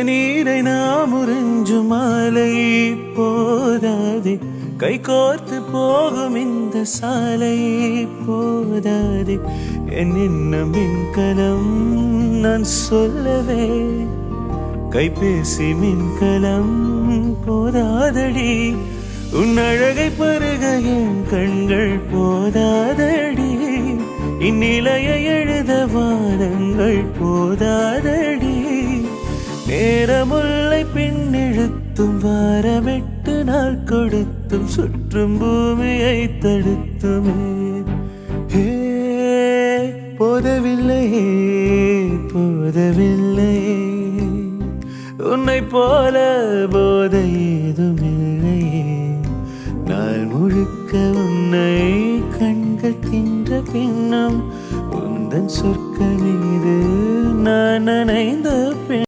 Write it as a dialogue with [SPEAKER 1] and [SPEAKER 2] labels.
[SPEAKER 1] நீரை நாம் உறிஞ்சும் மாலை போதாதே, கை கோர்த்து போகும் இந்த சாலை போதாதே. என் எண்ணம் மின்கலம் நான் சொல்லவே, கைபேசி மின்கலம் போதாதடி. உன் அழகை பருக என் கண்கள் போதாதடி. இந்நிலையை எழுத வாரங்கள் போதாதடி. நேரமுல்லை பின்னிழுத்தும் வாரமெட்டு நாள் கொடுத்தும் சுற்றும் பூமியை தடுத்துமே. போதவில்லையே போதவில்லையே, உன்னை போல போதை ஏதுமில்லையே. நாள் முழுக்க உன்னை கண்கள் தின்ற பின்னும் உந்தன் சொற்கள் மீது நான் நனைந்த பின்